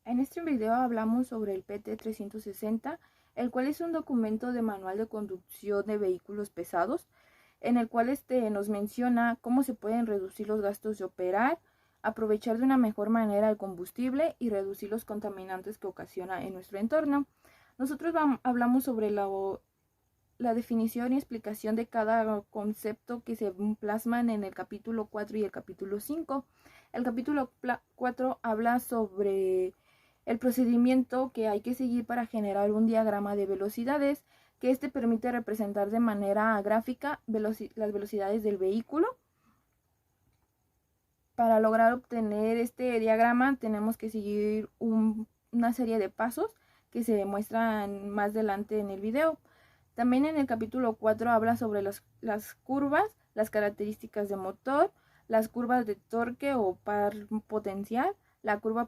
En este video hablamos sobre el PT360, el cual es un documento de manual de conducción de vehículos pesados, en el cual nos menciona cómo se pueden reducir los gastos de operar, aprovechar de una mejor manera el combustible y reducir los contaminantes que ocasiona en nuestro entorno. Nosotros hablamos sobre la definición y explicación de cada concepto que se plasman en el capítulo 4 y el capítulo 5. El capítulo 4 habla sobre el procedimiento que hay que seguir para generar un diagrama de velocidades, que permite representar de manera gráfica las velocidades del vehículo. Para lograr obtener este diagrama tenemos que seguir una serie de pasos que se muestran más adelante en el video. También en el capítulo 4 habla sobre las curvas, las características de motor, las curvas de torque o par potencial, la curva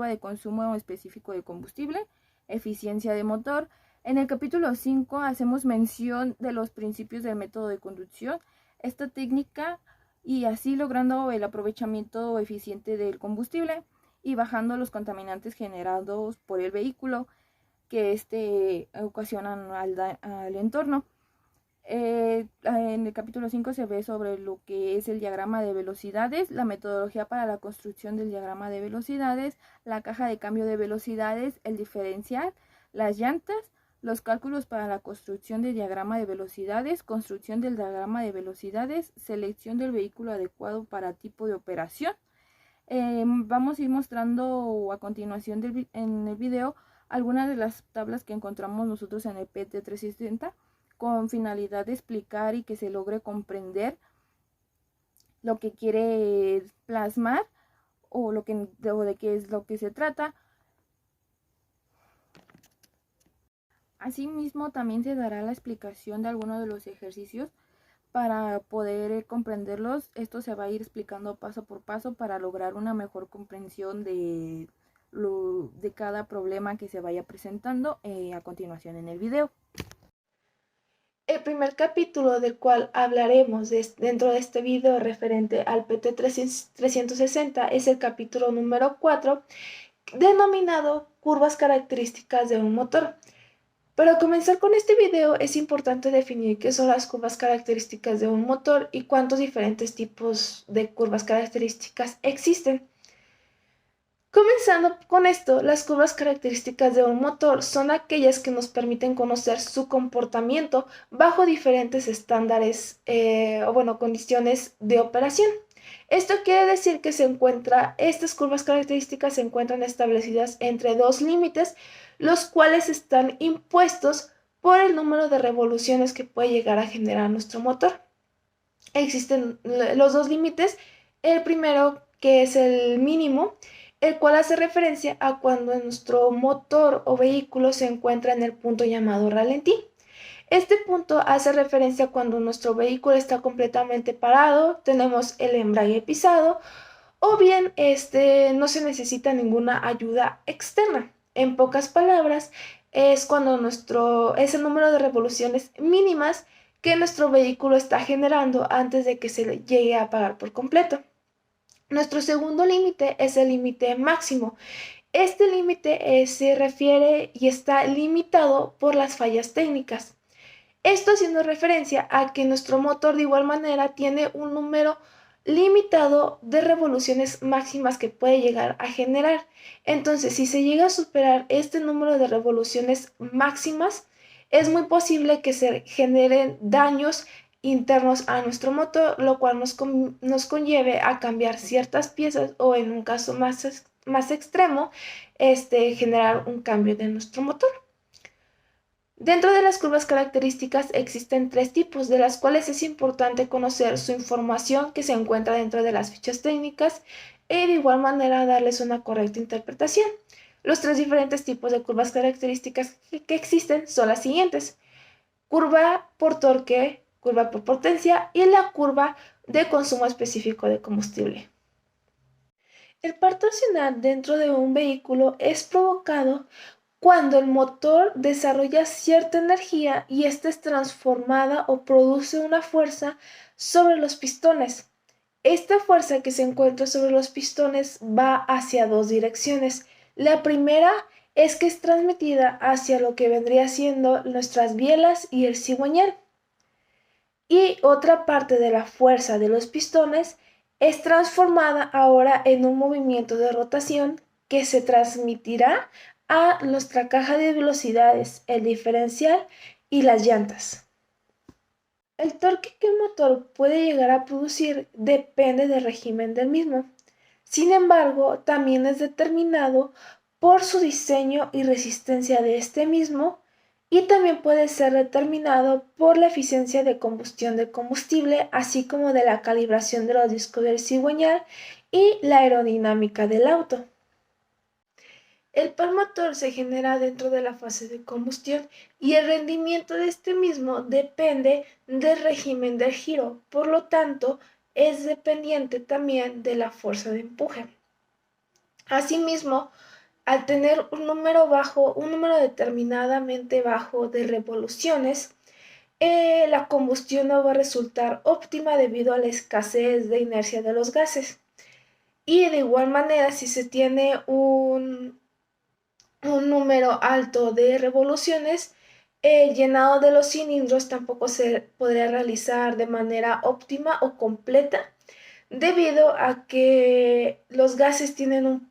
de consumo específico de combustible, eficiencia de motor. En el capítulo 5 hacemos mención de los principios del método de conducción, esta técnica, y así logrando el aprovechamiento eficiente del combustible y bajando los contaminantes generados por el vehículo que ocasionan al entorno. En el capítulo 5 se ve sobre lo que es el diagrama de velocidades, la metodología para la construcción del diagrama de velocidades, la caja de cambio de velocidades, el diferencial, las llantas, los cálculos para la construcción del diagrama de velocidades, construcción del diagrama de velocidades, selección del vehículo adecuado para tipo de operación. Vamos a ir mostrando a continuación en el video algunas de las tablas que encontramos nosotros en el PT360 con finalidad de explicar y que se logre comprender lo que quiere plasmar o de qué es lo que se trata. Asimismo, también se dará la explicación de algunos de los ejercicios para poder comprenderlos. Esto se va a ir explicando paso por paso para lograr una mejor comprensión de cada problema que se vaya presentando a continuación en el video. El primer capítulo del cual hablaremos dentro de este video referente al PT360 es el capítulo número 4, denominado Curvas características de un motor. Para comenzar con este video es importante definir qué son las curvas características de un motor y cuántos diferentes tipos de curvas características existen. Comenzando con esto, las curvas características de un motor son aquellas que nos permiten conocer su comportamiento bajo diferentes estándares o condiciones de operación. Esto quiere decir que estas curvas características se encuentran establecidas entre dos límites, los cuales están impuestos por el número de revoluciones que puede llegar a generar nuestro motor. Existen los dos límites, el primero que es el mínimo, el cual hace referencia a cuando nuestro motor o vehículo se encuentra en el punto llamado ralentí. Este punto hace referencia a cuando nuestro vehículo está completamente parado, tenemos el embrague pisado o bien no se necesita ninguna ayuda externa. En pocas palabras, es cuando es el número de revoluciones mínimas que nuestro vehículo está generando antes de que se le llegue a apagar por completo. Nuestro segundo límite es el límite máximo. Este límite se refiere y está limitado por las fallas técnicas. Esto haciendo referencia a que nuestro motor de igual manera tiene un número limitado de revoluciones máximas que puede llegar a generar. Entonces, si se llega a superar este número de revoluciones máximas, es muy posible que se generen daños internos a nuestro motor, lo cual nos conlleve a cambiar ciertas piezas o en un caso más extremo, generar un cambio de nuestro motor. Dentro de las curvas características existen tres tipos, de las cuales es importante conocer su información que se encuentra dentro de las fichas técnicas y de igual manera darles una correcta interpretación. Los tres diferentes tipos de curvas características que existen son las siguientes: curva por torque, curva por potencia y la curva de consumo específico de combustible. El par torsional dentro de un vehículo es provocado cuando el motor desarrolla cierta energía y ésta es transformada o produce una fuerza sobre los pistones. Esta fuerza que se encuentra sobre los pistones va hacia dos direcciones. La primera es que es transmitida hacia lo que vendría siendo nuestras bielas y el cigüeñal. Y otra parte de la fuerza de los pistones es transformada ahora en un movimiento de rotación que se transmitirá a nuestra caja de velocidades, el diferencial y las llantas. El torque que el motor puede llegar a producir depende del régimen del mismo. Sin embargo, también es determinado por su diseño y resistencia de este mismo, y también puede ser determinado por la eficiencia de combustión del combustible, así como de la calibración de los discos del cigüeñal y la aerodinámica del auto. El par motor se genera dentro de la fase de combustión y el rendimiento de este mismo depende del régimen del giro, por lo tanto es dependiente también de la fuerza de empuje. Asimismo, al tener un número determinadamente bajo de revoluciones, la combustión no va a resultar óptima debido a la escasez de inercia de los gases. Y de igual manera, si se tiene un número alto de revoluciones, el llenado de los cilindros tampoco se podría realizar de manera óptima o completa, debido a que los gases tienen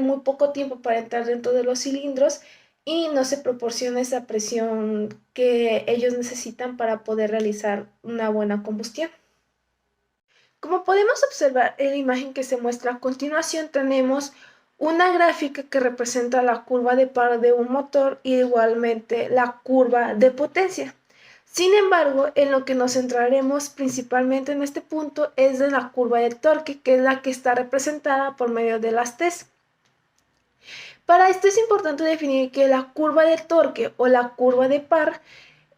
muy poco tiempo para entrar dentro de los cilindros y no se proporciona esa presión que ellos necesitan para poder realizar una buena combustión. Como podemos observar en la imagen que se muestra a continuación, tenemos una gráfica que representa la curva de par de un motor y igualmente la curva de potencia. Sin embargo, en lo que nos centraremos principalmente en este punto es de la curva de torque, que es la que está representada por medio de las T's. Para esto es importante definir que la curva de torque o la curva de par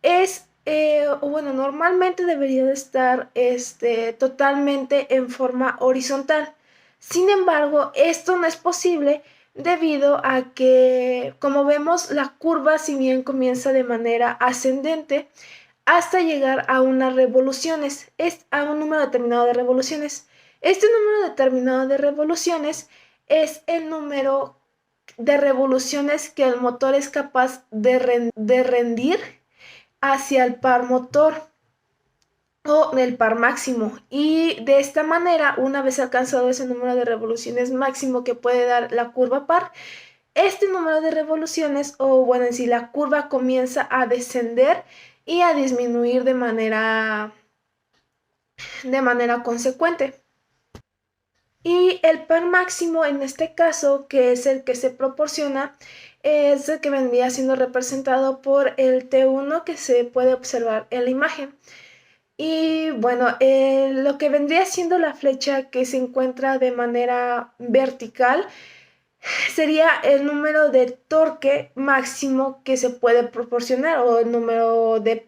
es, normalmente debería de estar totalmente en forma horizontal. Sin embargo, esto no es posible debido a que, como vemos, la curva, si bien comienza de manera ascendente, hasta llegar a unas revoluciones, es a un número determinado de revoluciones. Este número determinado de revoluciones es el número de revoluciones que el motor es capaz de rendir hacia el par motor o el par máximo, y de esta manera, una vez alcanzado ese número de revoluciones máximo que puede dar la curva par, este número de revoluciones, en sí la curva comienza a descender y a disminuir de manera consecuente. Y el par máximo en este caso, que es el que se proporciona, es el que vendría siendo representado por el T1 que se puede observar en la imagen. Y lo que vendría siendo la flecha que se encuentra de manera vertical sería el número de torque máximo que se puede proporcionar, o el número de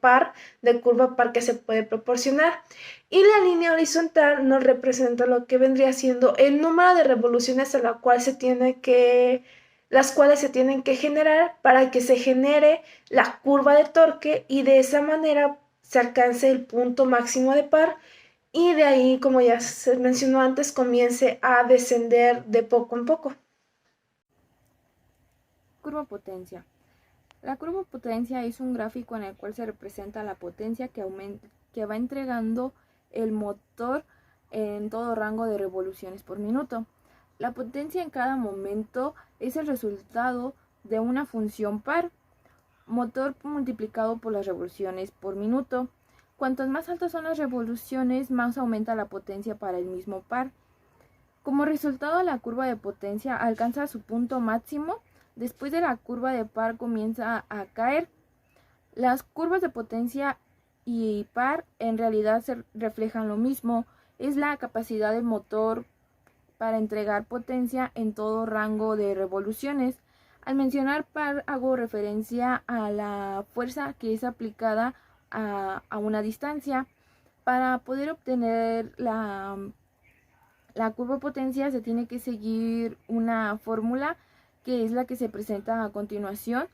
curva par que se puede proporcionar. Y la línea horizontal nos representa lo que vendría siendo el número de revoluciones a las cuales se tienen que generar para que se genere la curva de torque, y de esa manera se alcance el punto máximo de par, y de ahí, como ya se mencionó antes, comience a descender de poco en poco. Curva potencia. La curva potencia es un gráfico en el cual se representa la potencia que va entregando el motor en todo rango de revoluciones por minuto. La potencia en cada momento es el resultado de una función par, motor multiplicado por las revoluciones por minuto. Cuantas más altas son las revoluciones, más aumenta la potencia para el mismo par. Como resultado, la curva de potencia alcanza su punto máximo. Después de la curva de par comienza a caer. Las curvas de potencia y par en realidad se reflejan lo mismo. Es la capacidad del motor para entregar potencia en todo rango de revoluciones. Al mencionar par hago referencia a la fuerza que es aplicada a una distancia. Para poder obtener la curva potencia se tiene que seguir una fórmula que es la que se presenta a continuación,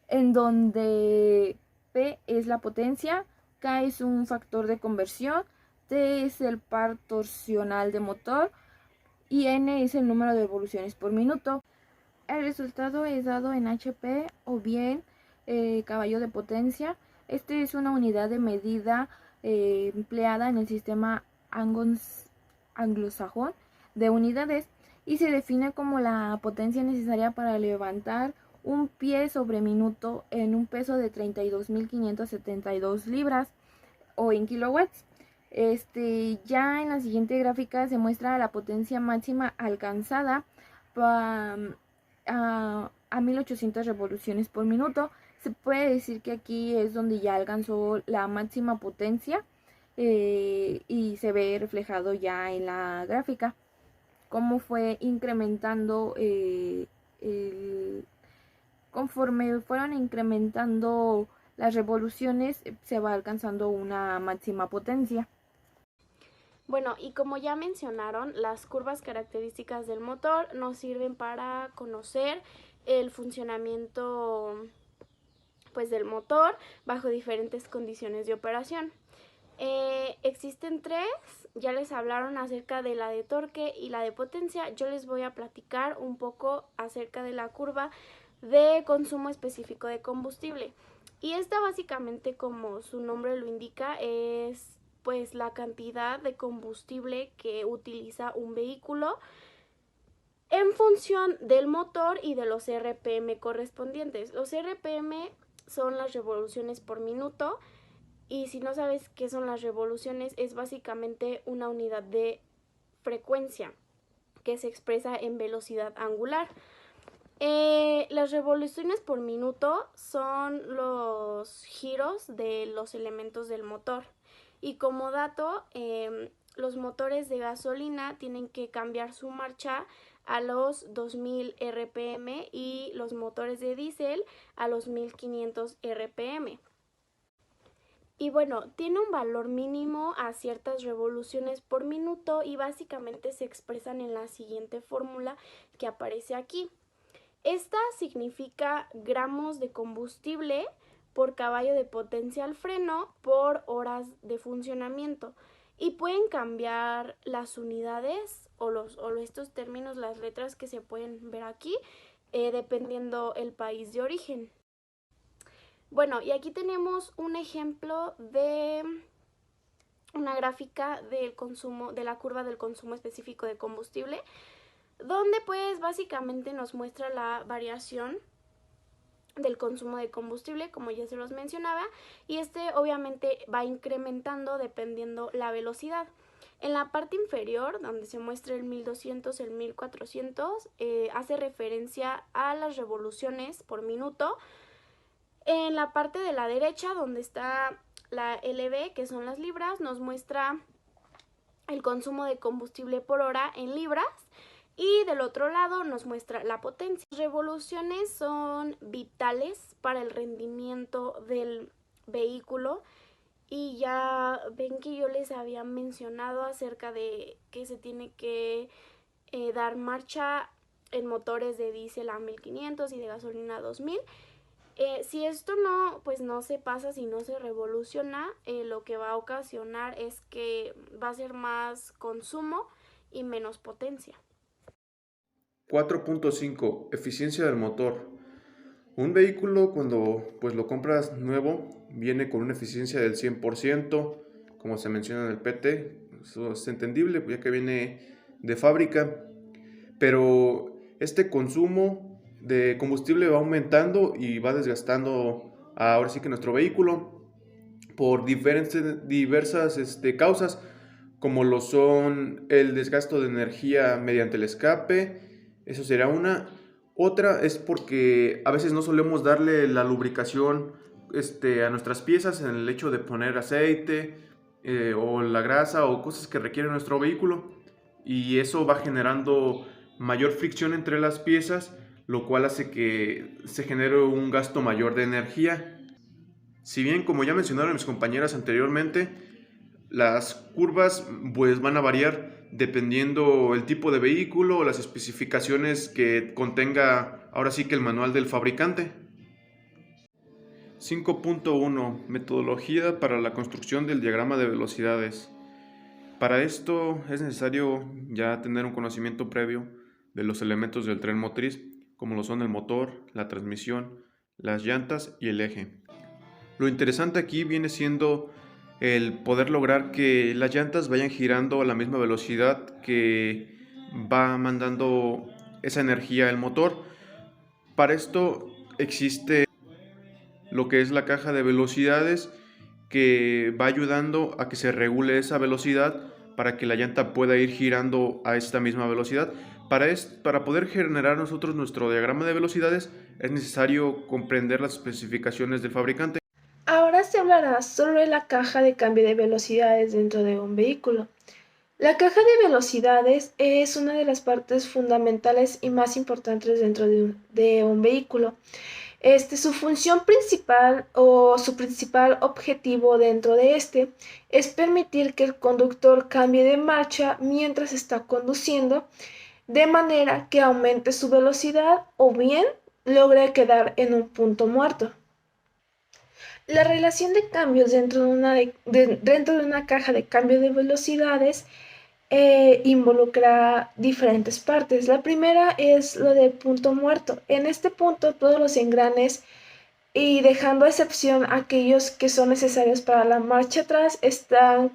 en donde P es la potencia, K es un factor de conversión, T es el par torsional de motor y N es el número de revoluciones por minuto. El resultado es dado en HP o bien caballo de potencia. Este es una unidad de medida empleada en el sistema anglosajón de unidades y se define como la potencia necesaria para levantar un pie sobre minuto en un peso de 32.572 libras o en kilowatts. Ya en la siguiente gráfica se muestra la potencia máxima alcanzada a 1800 revoluciones por minuto. Se puede decir que aquí es donde ya alcanzó la máxima potencia y se ve reflejado ya en la gráfica cómo fue incrementando conforme fueron incrementando las revoluciones se va alcanzando una máxima potencia. Bueno, y como ya mencionaron, las curvas características del motor nos sirven para conocer el funcionamiento pues del motor bajo diferentes condiciones de operación. Existen tres, ya les hablaron acerca de la de torque y la de potencia. Yo les voy a platicar un poco acerca de la curva de consumo específico de combustible. Y esta básicamente, como su nombre lo indica, es pues la cantidad de combustible que utiliza un vehículo en función del motor y de los RPM correspondientes. Los RPM son las revoluciones por minuto y si no sabes qué son las revoluciones, es básicamente una unidad de frecuencia que se expresa en velocidad angular. Las revoluciones por minuto son los giros de los elementos del motor. Y como dato, los motores de gasolina tienen que cambiar su marcha a los 2000 RPM y los motores de diésel a los 1500 RPM. Y bueno, tiene un valor mínimo a ciertas revoluciones por minuto y básicamente se expresan en la siguiente fórmula que aparece aquí. Esta significa gramos de combustible por caballo de potencia al freno por horas de funcionamiento. Y pueden cambiar las unidades o estos términos, las letras que se pueden ver aquí, dependiendo el país de origen. Bueno, y aquí tenemos un ejemplo de una gráfica del consumo, de la curva del consumo específico de combustible, donde pues básicamente nos muestra la variación del consumo de combustible, como ya se los mencionaba, y obviamente va incrementando dependiendo la velocidad. En la parte inferior, donde se muestra el 1200, el 1400, hace referencia a las revoluciones por minuto. En la parte de la derecha, donde está la LB, que son las libras, nos muestra el consumo de combustible por hora en libras. Y del otro lado nos muestra la potencia. Las revoluciones son vitales para el rendimiento del vehículo y ya ven que yo les había mencionado acerca de que se tiene que dar marcha en motores de diésel a 1500 y de gasolina a 2000. Si esto no se pasa, si no se revoluciona, lo que va a ocasionar es que va a ser más consumo y menos potencia. 4.5. Eficiencia del motor. Un vehículo cuando pues lo compras nuevo viene con una eficiencia del 100%, como se menciona en el PT. Eso es entendible ya que viene de fábrica, pero este consumo de combustible va aumentando y va desgastando ahora sí que nuestro vehículo por diversas causas, como lo son el desgasto de energía mediante el escape. Eso será una. Otra es porque a veces no solemos darle la lubricación a nuestras piezas en el hecho de poner aceite o la grasa o cosas que requiere nuestro vehículo. Y eso va generando mayor fricción entre las piezas, lo cual hace que se genere un gasto mayor de energía. Si bien, como ya mencionaron mis compañeras anteriormente, las curvas pues van a variar dependiendo el tipo de vehículo o las especificaciones que contenga ahora sí que el manual del fabricante. 5.1. Metodología para la construcción del diagrama de velocidades. Para esto es necesario ya tener un conocimiento previo de los elementos del tren motriz, como lo son el motor, la transmisión, las llantas y el eje. Lo interesante aquí viene siendo el poder lograr que las llantas vayan girando a la misma velocidad que va mandando esa energía el motor. Para esto existe lo que es la caja de velocidades, que va ayudando a que se regule esa velocidad para que la llanta pueda ir girando a esta misma velocidad. Para poder generar nosotros nuestro diagrama de velocidades es necesario comprender las especificaciones del fabricante. Ahora se hablará sobre la caja de cambio de velocidades dentro de un vehículo. La caja de velocidades es una de las partes fundamentales y más importantes dentro de un vehículo. Su función principal o su principal objetivo dentro de es permitir que el conductor cambie de marcha mientras está conduciendo, de manera que aumente su velocidad o bien logre quedar en un punto muerto. La relación de cambios dentro de una caja de cambio de velocidades involucra diferentes partes. La primera es lo del punto muerto. En este punto, todos los engranes, y dejando a excepción aquellos que son necesarios para la marcha atrás, están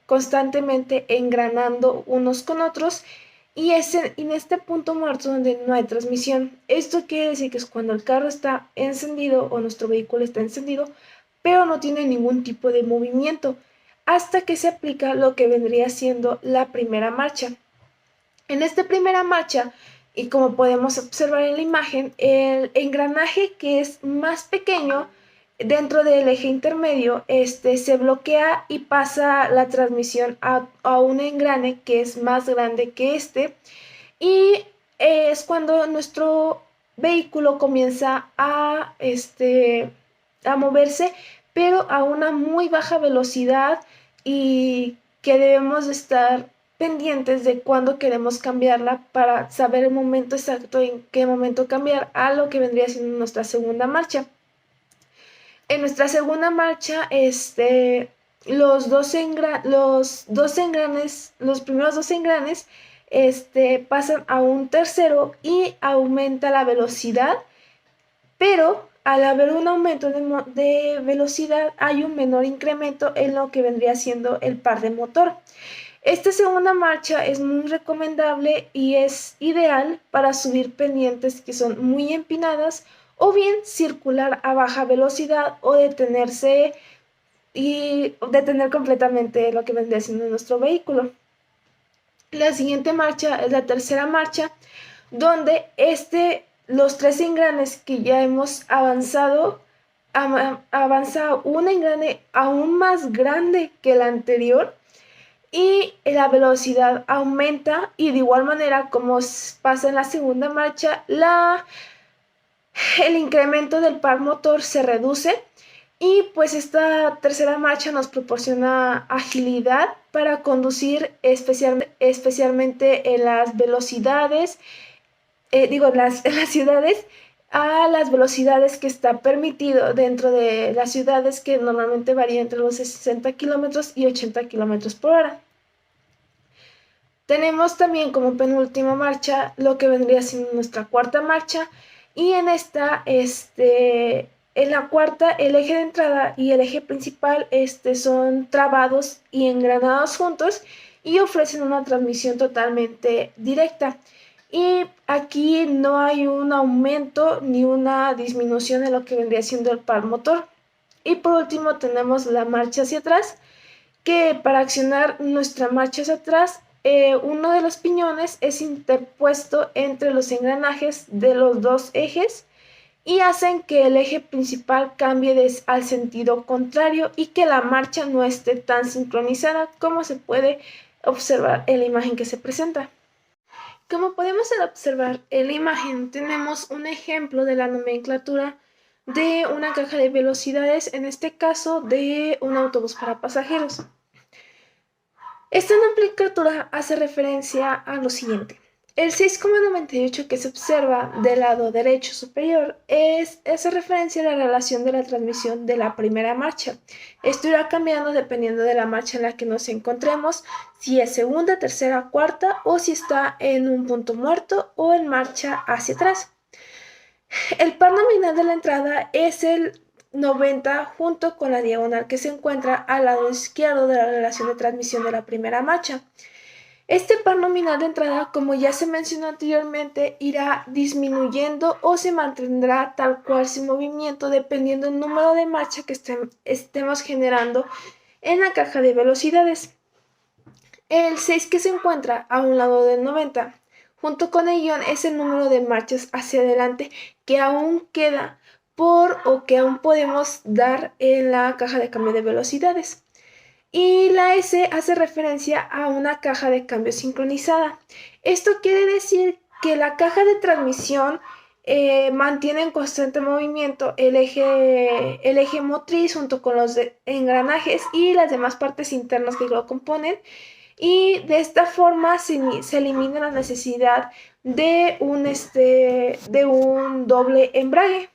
constantemente engranando unos con otros, y es en este punto muerto donde no hay transmisión. Esto quiere decir que es cuando el carro está encendido o nuestro vehículo está encendido, pero no tiene ningún tipo de movimiento, hasta que se aplica lo que vendría siendo la primera marcha. En esta primera marcha, y como podemos observar en la imagen, el engranaje que es más pequeño dentro del eje intermedio se bloquea y pasa la transmisión a un engrane que es más grande que y es cuando nuestro vehículo comienza a moverse, pero a una muy baja velocidad, y que debemos de estar pendientes de cuándo queremos cambiarla para saber el momento exacto en qué momento cambiar a lo que vendría siendo nuestra segunda marcha. En nuestra segunda marcha, los primeros dos engranes pasan a un tercero y aumenta la velocidad, pero al haber un aumento de velocidad hay un menor incremento en lo que vendría siendo el par de motor. Esta segunda marcha es muy recomendable y es ideal para subir pendientes que son muy empinadas, o bien circular a baja velocidad o detenerse y detener completamente lo que vendría siendo nuestro vehículo. La siguiente marcha es la tercera marcha, donde los tres engranes que ya hemos avanzado, avanza un engrane aún más grande que el anterior, y la velocidad aumenta, y de igual manera como pasa en la segunda marcha, el incremento del par motor se reduce, y pues esta tercera marcha nos proporciona agilidad para conducir, especialmente en las velocidades, en las ciudades, a las velocidades que está permitido dentro de las ciudades, que normalmente varía entre los 60 kilómetros y 80 kilómetros por hora. Tenemos también como penúltima marcha lo que vendría siendo nuestra cuarta marcha, y en esta, en la cuarta, el eje de entrada y el eje principal son trabados y engranados juntos y ofrecen una transmisión totalmente directa. Y aquí no hay un aumento ni una disminución de lo que vendría siendo el par motor. Y por último tenemos la marcha hacia atrás, que para accionar nuestra marcha hacia atrás, uno de los piñones es interpuesto entre los engranajes de los dos ejes y hacen que el eje principal cambie al sentido contrario y que la marcha no esté tan sincronizada, como se puede observar en la imagen que se presenta. Como podemos observar en la imagen, tenemos un ejemplo de la nomenclatura de una caja de velocidades, en este caso de un autobús para pasajeros. Esta nomenclatura hace referencia a lo siguiente. El 6,98 que se observa del lado derecho superior hace referencia a la relación de la transmisión de la primera marcha. Esto irá cambiando dependiendo de la marcha en la que nos encontremos, si es segunda, tercera, cuarta o si está en un punto muerto o en marcha hacia atrás. El par nominal de la entrada es el 90 junto con la diagonal que se encuentra al lado izquierdo de la relación de transmisión de la primera marcha. Este par nominal de entrada, como ya se mencionó anteriormente, irá disminuyendo o se mantendrá tal cual sin movimiento dependiendo del número de marcha que estemos generando en la caja de velocidades. El 6 que se encuentra a un lado del 90, junto con el guión, es el número de marchas hacia adelante que aún queda o que aún podemos dar en la caja de cambio de velocidades. Y la S hace referencia a una caja de cambio sincronizada. Esto quiere decir que la caja de transmisión mantiene en constante movimiento el eje motriz junto con los engranajes y las demás partes internas que lo componen. Y de esta forma se elimina la necesidad de un doble embrague.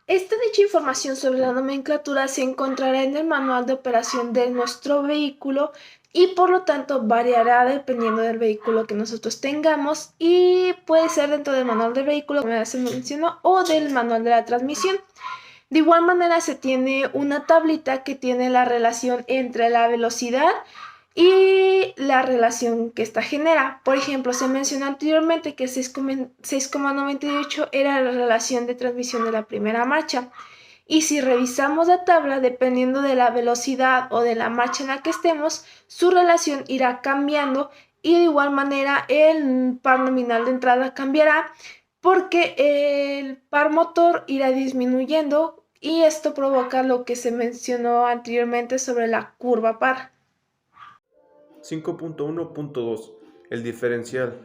Esta dicha información sobre la nomenclatura se encontrará en el manual de operación de nuestro vehículo y por lo tanto variará dependiendo del vehículo que nosotros tengamos y puede ser dentro del manual del vehículo, como ya se mencionó, o del manual de la transmisión. De igual manera se tiene una tablita que tiene la relación entre la velocidad y la relación que esta genera. Por ejemplo, se mencionó anteriormente que 6,98 era la relación de transmisión de la primera marcha. Y si revisamos la tabla, dependiendo de la velocidad o de la marcha en la que estemos, su relación irá cambiando y de igual manera el par nominal de entrada cambiará porque el par motor irá disminuyendo y esto provoca lo que se mencionó anteriormente sobre la curva par. 5.1.2 El diferencial.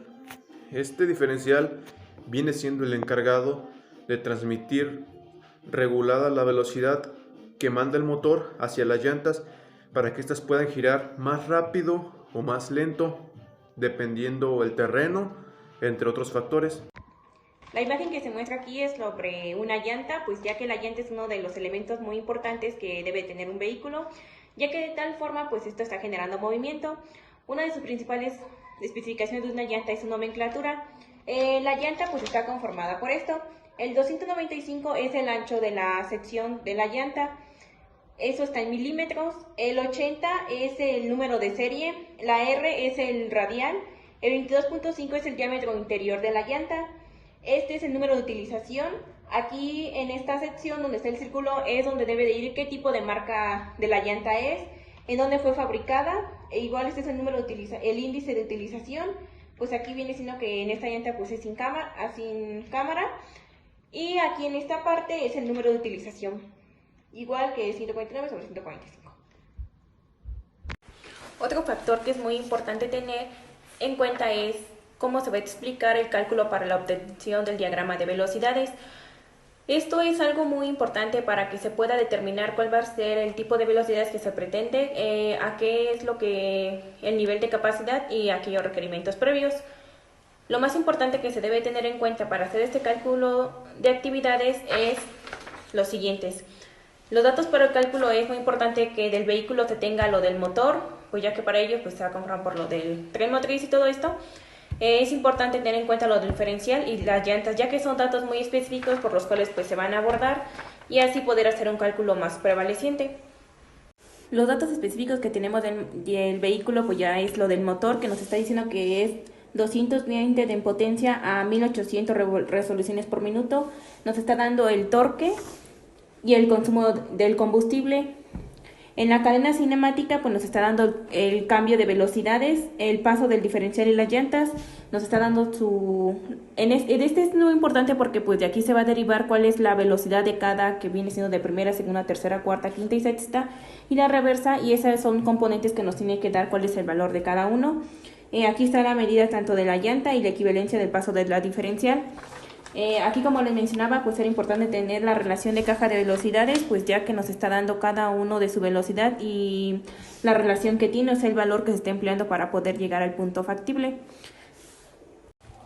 Este diferencial viene siendo el encargado de transmitir regulada la velocidad que manda el motor hacia las llantas para que éstas puedan girar más rápido o más lento dependiendo el terreno, entre otros factores. La imagen que se muestra aquí es sobre una llanta, pues ya que la llanta es uno de los elementos muy importantes que debe tener un vehículo, ya que de tal forma pues esto está generando movimiento. Una de sus principales especificaciones de una llanta es su nomenclatura. La llanta pues está conformada por esto. El 295 es el ancho de la sección de la llanta, eso está en milímetros. El 80 es el número de serie, la R es el radial, el 22.5 es el diámetro interior de la llanta. Este es el número de utilización. Aquí en esta sección donde está el círculo es donde debe de ir qué tipo de marca de la llanta es, en dónde fue fabricada, e igual este es el número de el índice de utilización. Pues aquí viene siendo que en esta llanta pues es sin cámara, y aquí en esta parte es el número de utilización, igual que 149 sobre 145. Otro factor que es muy importante tener en cuenta es cómo se va a explicar el cálculo para la obtención del diagrama de velocidades. Esto es algo muy importante para que se pueda determinar cuál va a ser el tipo de velocidades que se pretende, a qué es el nivel de capacidad y aquellos requerimientos previos. Lo más importante que se debe tener en cuenta para hacer este cálculo de actividades es los siguientes. Los datos para el cálculo es muy importante que del vehículo se tenga lo del motor, pues ya que para ello pues, se va a comprar por lo del tren motriz y todo esto. Es importante tener en cuenta lo del diferencial y las llantas, ya que son datos muy específicos por los cuales pues, se van a abordar y así poder hacer un cálculo más prevaleciente. Los datos específicos que tenemos del vehículo pues ya es lo del motor, que nos está diciendo que es 220 de potencia a 1800 revoluciones por minuto. Nos está dando el torque y el consumo del combustible. En la cadena cinemática pues nos está dando el cambio de velocidades, el paso del diferencial y las llantas, nos está dando este es muy importante porque pues de aquí se va a derivar cuál es la velocidad de cada, que viene siendo de primera, segunda, tercera, cuarta, quinta y sexta, y la reversa, y esas son componentes que nos tiene que dar cuál es el valor de cada uno. Aquí está la medida tanto de la llanta y la equivalencia del paso de la diferencial. Aquí, como les mencionaba, pues era importante tener la relación de caja de velocidades, pues ya que nos está dando cada uno de su velocidad y la relación que tiene, o sea, el valor que se está empleando para poder llegar al punto factible.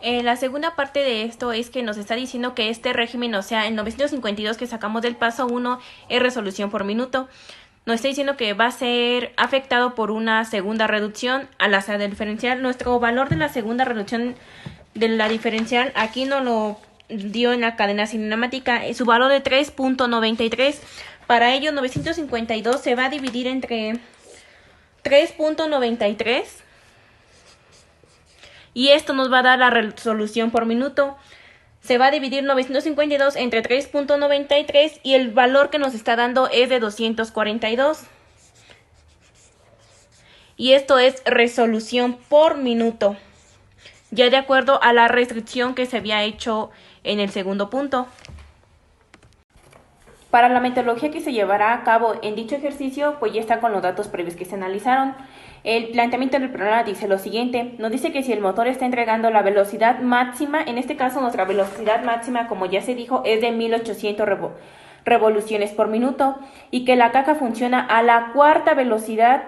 La segunda parte de esto es que nos está diciendo que este régimen, o sea, el 952 que sacamos del paso 1 es resolución por minuto. Nos está diciendo que va a ser afectado por una segunda reducción a la sala diferencial. Nuestro valor de la segunda reducción de la diferencial aquí nos lo dio en la cadena cinemática su valor de 3.93. Para ello 952 se va a dividir entre 3.93 y esto nos va a dar la resolución por minuto. Se va a dividir 952 entre 3.93 y el valor que nos está dando es de 242. Y esto es resolución por minuto, ya de acuerdo a la restricción que se había hecho en el segundo punto. Para la metodología que se llevará a cabo en dicho ejercicio, pues ya está con los datos previos que se analizaron. El planteamiento del problema dice lo siguiente, nos dice que si el motor está entregando la velocidad máxima, en este caso nuestra velocidad máxima, como ya se dijo, es de 1800 revoluciones por minuto y que la caja funciona a la cuarta velocidad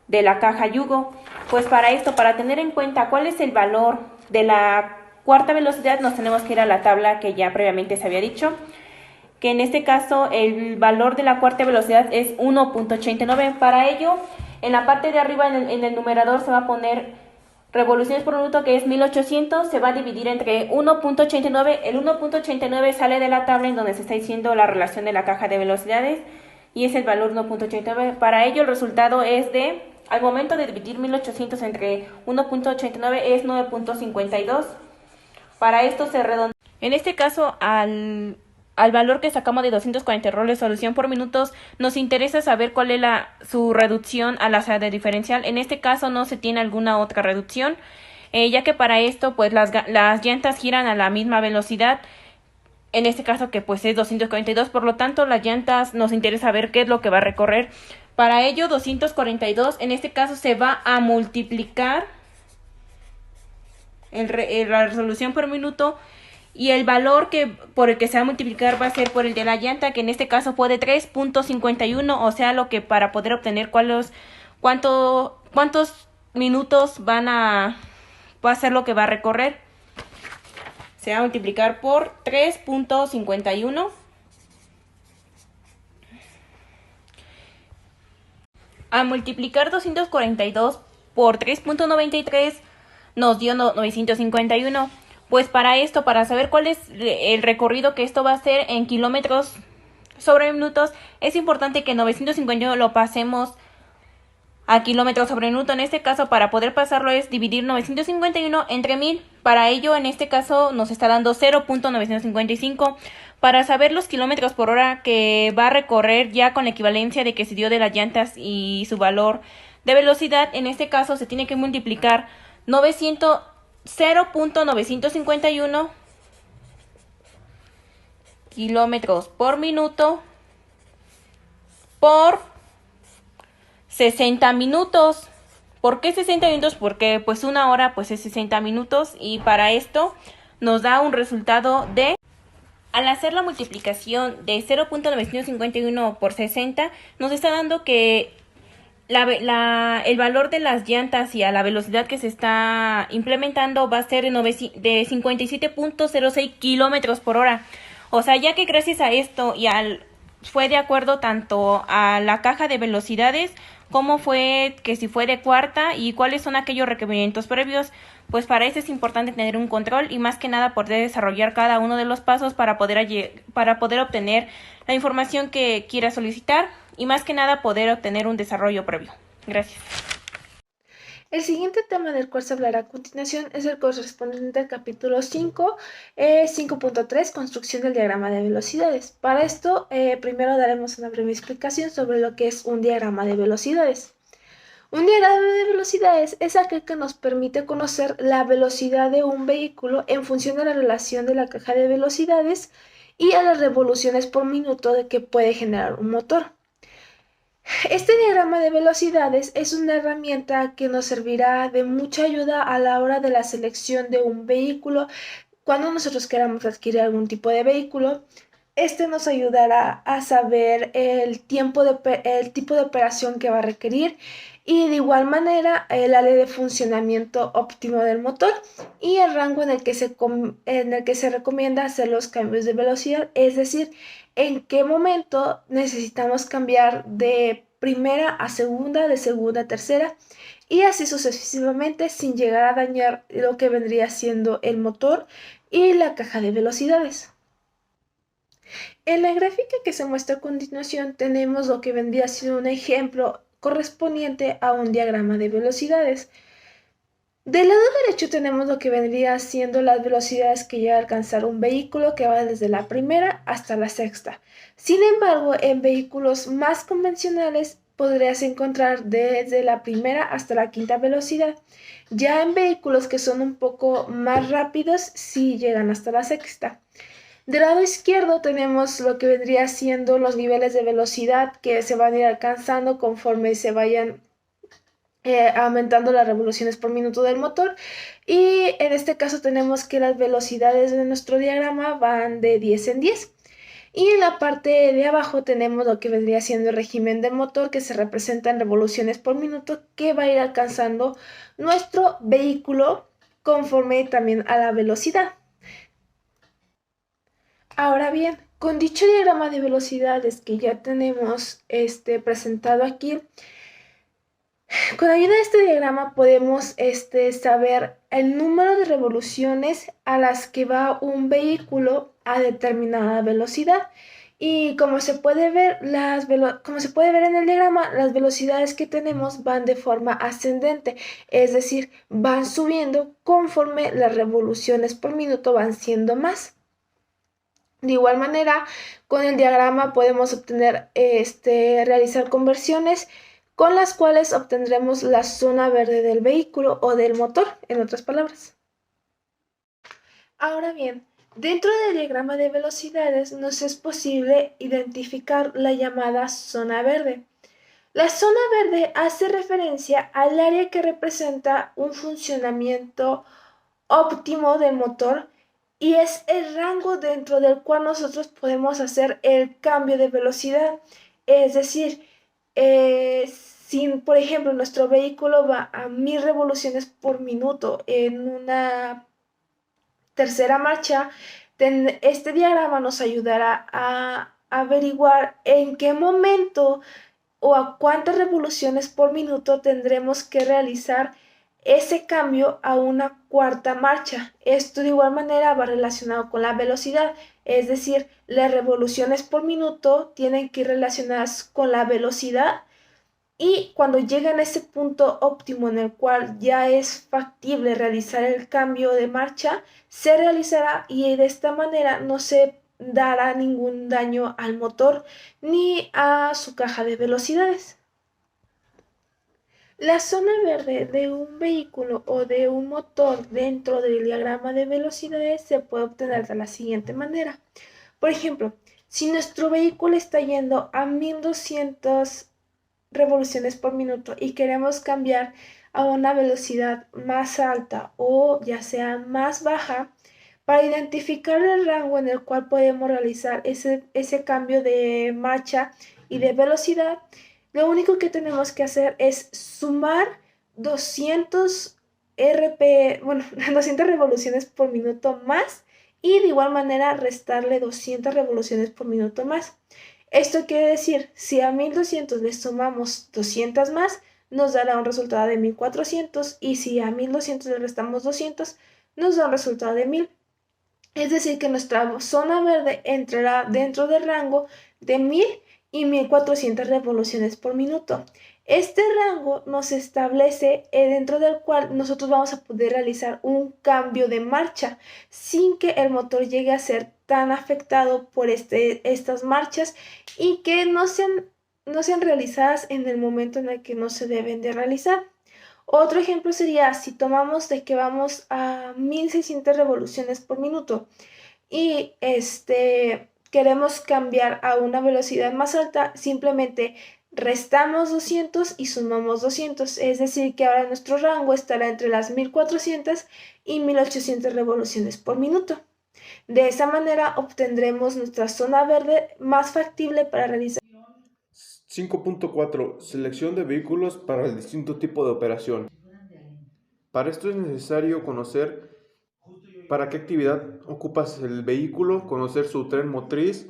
de la caja yugo. Pues para esto, para tener en cuenta cuál es el valor de la cuarta velocidad, nos tenemos que ir a la tabla que ya previamente se había dicho, que en este caso el valor de la cuarta velocidad es 1.89. Para ello, en la parte de arriba en el numerador se va a poner revoluciones por minuto, que es 1800, se va a dividir entre 1.89. El 1.89 sale de la tabla en donde se está diciendo la relación de la caja de velocidades y es el valor 1.89. Para ello el resultado es de, al momento de dividir 1800 entre 1.89 es 9.52. Para esto se redondea. En este caso, al valor que sacamos de 240 resolución por minutos, nos interesa saber cuál es su reducción a la sala de diferencial. En este caso no se tiene alguna otra reducción, ya que para esto pues las llantas giran a la misma velocidad, en este caso que pues es 242, por lo tanto las llantas nos interesa ver qué es lo que va a recorrer. Para ello 242, en este caso se va a multiplicar la resolución por minuto y el valor por el que se va a multiplicar va a ser por el de la llanta, que en este caso fue de 3.51, o sea, lo que para poder obtener cuántos minutos va a ser lo que va a recorrer. Se va a multiplicar por 3.51. A multiplicar 242 por 3.93 nos dio 951. Pues para esto, para saber cuál es el recorrido que esto va a hacer en kilómetros sobre minutos, es importante que 951 lo pasemos a kilómetros sobre minuto. En este caso, para poder pasarlo es dividir 951 entre 1000. Para ello, en este caso, nos está dando 0.955. Para saber los kilómetros por hora que va a recorrer ya con la equivalencia de que se dio de las llantas y su valor de velocidad, en este caso se tiene que multiplicar 0.951 kilómetros por minuto por 60 minutos. ¿Por qué 60 minutos? Porque pues una hora pues es 60 minutos y para esto nos da un resultado de, al hacer la multiplicación de 0.951 por 60, nos está dando que el valor de las llantas y a la velocidad que se está implementando va a ser de 57.06 kilómetros por hora. O sea, ya que gracias a esto fue de acuerdo tanto a la caja de velocidades como fue que si fue de cuarta y cuáles son aquellos requerimientos previos, pues para eso es importante tener un control y más que nada poder desarrollar cada uno de los pasos para poder obtener la información que quiera solicitar y más que nada poder obtener un desarrollo previo. Gracias. El siguiente tema del cual se hablará a continuación es el correspondiente al capítulo 5, 5.3, construcción del diagrama de velocidades. Para esto, primero daremos una breve explicación sobre lo que es un diagrama de velocidades. Un diagrama de velocidades es aquel que nos permite conocer la velocidad de un vehículo en función de la relación de la caja de velocidades y a las revoluciones por minuto de que puede generar un motor. Este diagrama de velocidades es una herramienta que nos servirá de mucha ayuda a la hora de la selección de un vehículo cuando nosotros queramos adquirir algún tipo de vehículo, este nos ayudará a saber el tipo de operación que va a requerir y de igual manera el área de funcionamiento óptimo del motor y el rango en el que se recomienda hacer los cambios de velocidad, es decir, en qué momento necesitamos cambiar de primera a segunda, de segunda a tercera y así sucesivamente sin llegar a dañar lo que vendría siendo el motor y la caja de velocidades. En la gráfica que se muestra a continuación tenemos lo que vendría siendo un ejemplo correspondiente a un diagrama de velocidades. Del lado derecho tenemos lo que vendría siendo las velocidades que llega a alcanzar un vehículo que va desde la primera hasta la sexta. Sin embargo, en vehículos más convencionales podrías encontrar desde la primera hasta la quinta velocidad. Ya en vehículos que son un poco más rápidos, sí llegan hasta la sexta. Del lado izquierdo tenemos lo que vendría siendo los niveles de velocidad que se van a ir alcanzando conforme se vayan aumentando las revoluciones por minuto del motor y en este caso tenemos que las velocidades de nuestro diagrama van de 10 en 10 y en la parte de abajo tenemos lo que vendría siendo el régimen del motor que se representa en revoluciones por minuto que va a ir alcanzando nuestro vehículo conforme también a la velocidad. Ahora bien, con dicho diagrama de velocidades que ya tenemos presentado aquí, con ayuda de este diagrama podemos saber el número de revoluciones a las que va un vehículo a determinada velocidad. Y como se puede ver en el diagrama, las velocidades que tenemos van de forma ascendente, es decir, van subiendo conforme las revoluciones por minuto van siendo más. De igual manera, con el diagrama podemos realizar conversiones con las cuales obtendremos la zona verde del vehículo o del motor, en otras palabras. Ahora bien, dentro del diagrama de velocidades nos es posible identificar la llamada zona verde. La zona verde hace referencia al área que representa un funcionamiento óptimo del motor y es el rango dentro del cual nosotros podemos hacer el cambio de velocidad. Es decir, si por ejemplo nuestro vehículo va a 1000 revoluciones por minuto en una tercera marcha, este diagrama nos ayudará a averiguar en qué momento o a cuántas revoluciones por minuto tendremos que realizar ese cambio a una cuarta marcha. Esto de igual manera va relacionado con la velocidad, es decir, las revoluciones por minuto tienen que ir relacionadas con la velocidad y cuando lleguen a ese punto óptimo en el cual ya es factible realizar el cambio de marcha, se realizará y de esta manera no se dará ningún daño al motor ni a su caja de velocidades. La zona verde de un vehículo o de un motor dentro del diagrama de velocidades se puede obtener de la siguiente manera. Por ejemplo, si nuestro vehículo está yendo a 1200 revoluciones por minuto y queremos cambiar a una velocidad más alta o ya sea más baja, para identificar el rango en el cual podemos realizar ese cambio de marcha y de velocidad, lo único que tenemos que hacer es sumar 200 200 revoluciones por minuto más y de igual manera restarle 200 revoluciones por minuto más. Esto quiere decir, si a 1200 le sumamos 200 más, nos dará un resultado de 1400 y si a 1200 le restamos 200, nos da un resultado de 1000. Es decir, que nuestra zona verde entrará dentro del rango de 1000 y 1400 revoluciones por minuto. Este rango nos establece dentro del cual nosotros vamos a poder realizar un cambio de marcha sin que el motor llegue a ser tan afectado por estas marchas y que no sean realizadas en el momento en el que no se deben de realizar. Otro ejemplo sería si tomamos de que vamos a 1600 revoluciones por minuto y queremos cambiar a una velocidad más alta, simplemente Restamos 200 y sumamos 200, es decir que ahora nuestro rango estará entre las 1400 y 1800 revoluciones por minuto. De esa manera obtendremos nuestra zona verde más factible para realizar. 5.4. Selección de vehículos para el distinto tipo de operación. Para esto es necesario conocer para qué actividad ocupas el vehículo, conocer su tren motriz,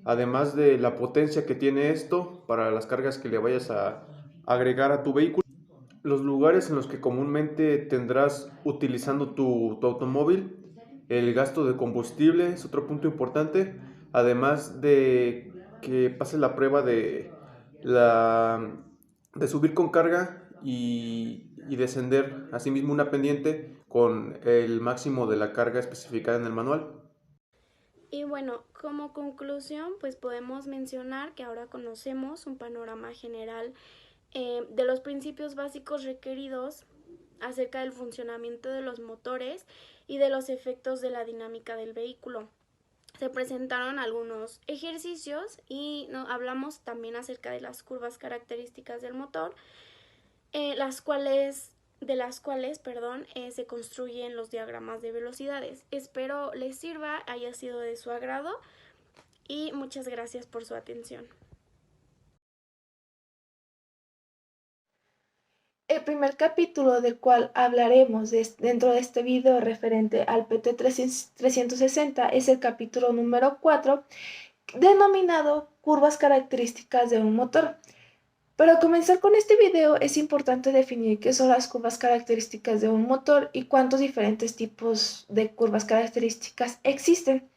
además de la potencia que tiene esto para las cargas que le vayas a agregar a tu vehículo. Los lugares en los que comúnmente tendrás utilizando tu automóvil, el gasto de combustible es otro punto importante, además de que pases la prueba de subir con carga y descender asimismo una pendiente con el máximo de la carga especificada en el manual. Y bueno, como conclusión, pues podemos mencionar que ahora conocemos un panorama general de los principios básicos requeridos acerca del funcionamiento de los motores y de los efectos de la dinámica del vehículo. Se presentaron algunos ejercicios y hablamos también acerca de las curvas características del motor, de las cuales se construyen los diagramas de velocidades. Espero les sirva, haya sido de su agrado y muchas gracias por su atención. El primer capítulo del cual hablaremos dentro de este video referente al PT 360 es el capítulo número 4, denominado Curvas características de un motor. Para comenzar con este video es importante definir qué son las curvas características de un motor y cuántos diferentes tipos de curvas características existen.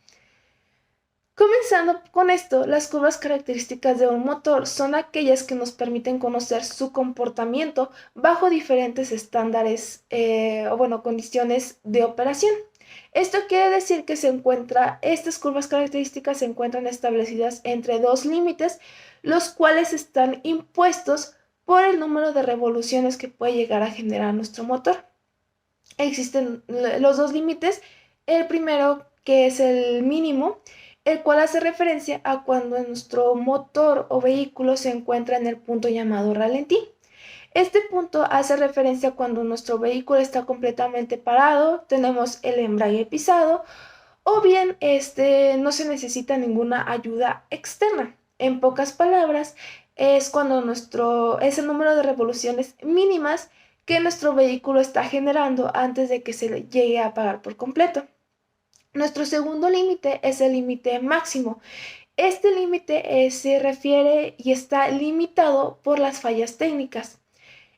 Comenzando con esto, las curvas características de un motor son aquellas que nos permiten conocer su comportamiento bajo diferentes estándares condiciones de operación. Esto quiere decir que estas curvas características se encuentran establecidas entre dos límites, los cuales están impuestos por el número de revoluciones que puede llegar a generar nuestro motor. Existen los dos límites, el primero que es el mínimo, el cual hace referencia a cuando nuestro motor o vehículo se encuentra en el punto llamado ralentí. Este punto hace referencia a cuando nuestro vehículo está completamente parado, tenemos el embrague pisado o bien no se necesita ninguna ayuda externa. En pocas palabras, es cuando es el número de revoluciones mínimas que nuestro vehículo está generando antes de que se llegue a apagar por completo. Nuestro segundo límite es el límite máximo. Este límite se refiere y está limitado por las fallas técnicas.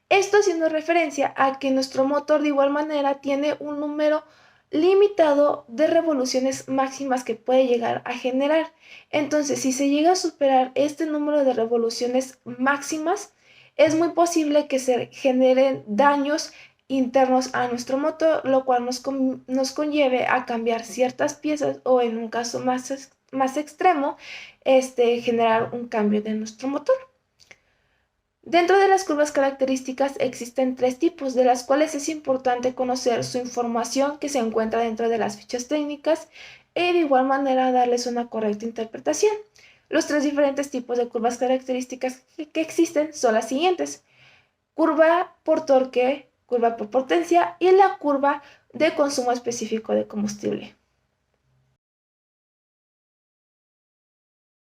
Esto haciendo referencia a que nuestro motor de igual manera tiene un número limitado de revoluciones máximas que puede llegar a generar. Entonces, si se llega a superar este número de revoluciones máximas, es muy posible que se generen daños internos a nuestro motor, lo cual nos conlleve a cambiar ciertas piezas o en un caso más extremo, generar un cambio de nuestro motor. Dentro de las curvas características existen tres tipos, de las cuales es importante conocer su información que se encuentra dentro de las fichas técnicas y de igual manera darles una correcta interpretación. Los tres diferentes tipos de curvas características que existen son las siguientes: curva por torque, curva por potencia y la curva de consumo específico de combustible.